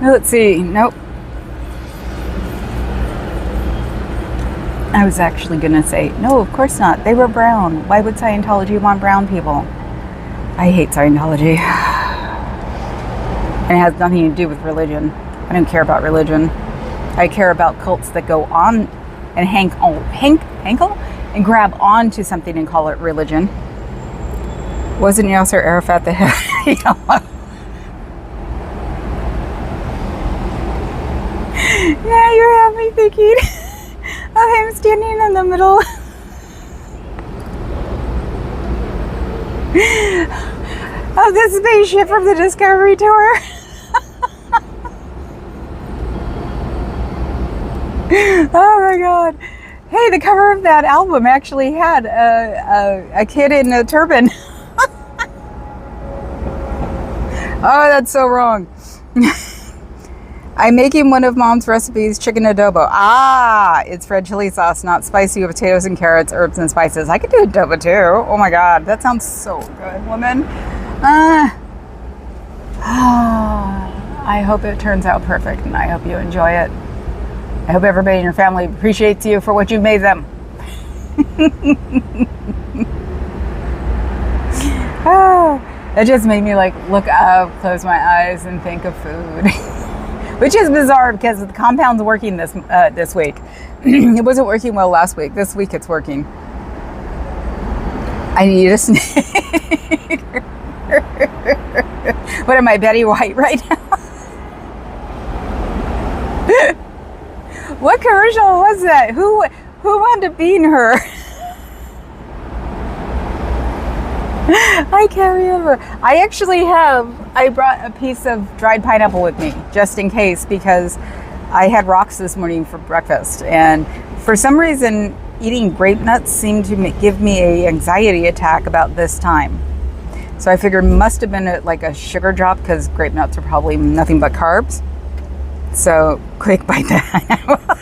Let's see. Nope. I was actually going to say, no, of course not. They were brown. Why would Scientology want brown people? I hate Scientology. And it has nothing to do with religion. I don't care about religion. I care about cults that go on and hankle and grab onto something and call it religion. Wasn't Yasser Arafat the head? Yeah, you have me thinking of him standing in the middle. Of the spaceship from the Discovery Tour. Oh my God. Hey, the cover of that album actually had a kid in a turban. Oh, that's so wrong. I'm making one of Mom's recipes, chicken adobo. Ah, it's red chili sauce, not spicy, with potatoes and carrots, herbs and spices. I could do adobo too. Oh my God, that sounds so good, woman. I hope it turns out perfect, and I hope you enjoy it. I hope everybody in your family appreciates you for what you've made them. That just made me like look up, close my eyes, and think of food. Which is bizarre because the compound's working this week. It wasn't working well last week. This week it's working. I need a snake. What am I, Betty White right now? What commercial was that? Who wound up being her? I can't remember. I brought a piece of dried pineapple with me just in case, because I had rocks this morning for breakfast, and for some reason eating grape nuts seemed to give me an anxiety attack about this time. So I figured must have been like a sugar drop because grape nuts are probably nothing but carbs. So quick bite that.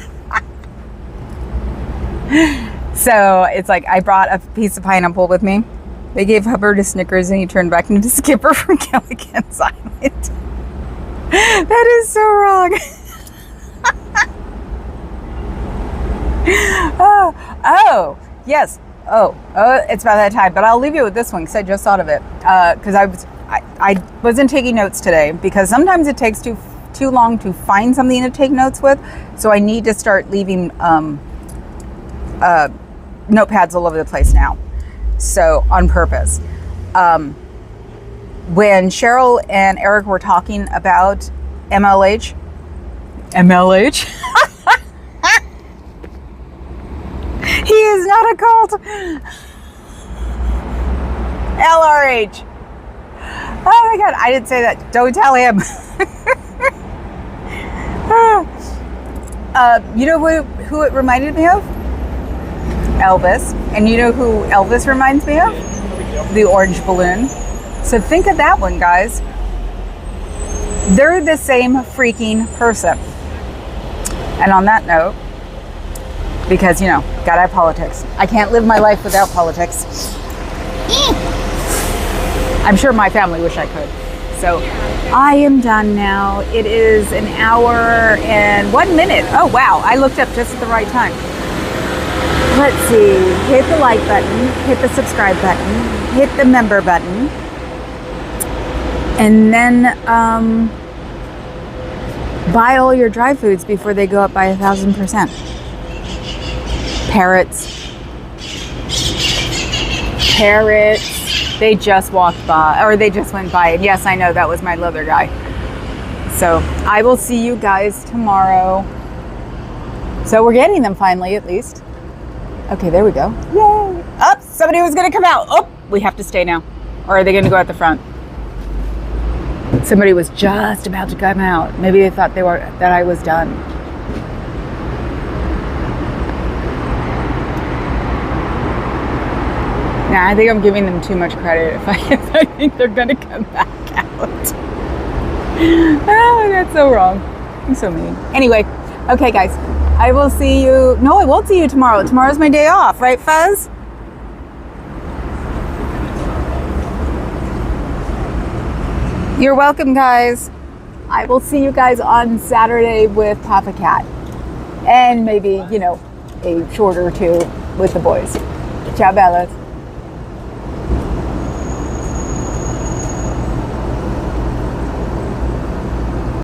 So it's like I brought a piece of pineapple with me. They gave Hubbard a Snickers and he turned back into Skipper from Gilligan's Island. That is so wrong. Oh, yes. Oh, it's about that time. But I'll leave you with this one because I just thought of it. Because I wasn't taking notes today because sometimes it takes too long to find something to take notes with. So I need to start leaving notepads all over the place now. So on purpose. When Cheryl and Eric were talking about MLH, he is not a cult. LRH. Oh my God, I didn't say that. Don't tell him. You know who it reminded me of? Elvis. And you know who Elvis reminds me of? The orange balloon. So think of that one, guys. They're the same freaking person. And on that note, because, you know, gotta have politics. I can't live my life without politics. I'm sure my family wish I could. So I am done now. It is an hour and 1 minute. Oh, wow. I looked up just at the right time. Let's see. Hit the like button. Hit the subscribe button. Hit the member button. And then buy all your dry foods before they go up by 1,000%. Parrots. They just walked by, or they just went by. And yes, I know that was my leather guy. So I will see you guys tomorrow. So we're getting them finally, at least. Okay, there we go. Yay! Up, somebody was gonna come out. Oh, we have to stay now. Or are they gonna go out the front? Somebody was just about to come out. Maybe they thought that I was done. Nah, I think I'm giving them too much credit if I think they're gonna come back out. Oh, that's so wrong. I'm so mean. Anyway, okay guys, I will see you. No, I won't see you tomorrow. Tomorrow's my day off, right, Fuzz? You're welcome, guys. I will see you guys on Saturday with Papa Cat. And maybe, you know, a short or two with the boys. Ciao, Bellas.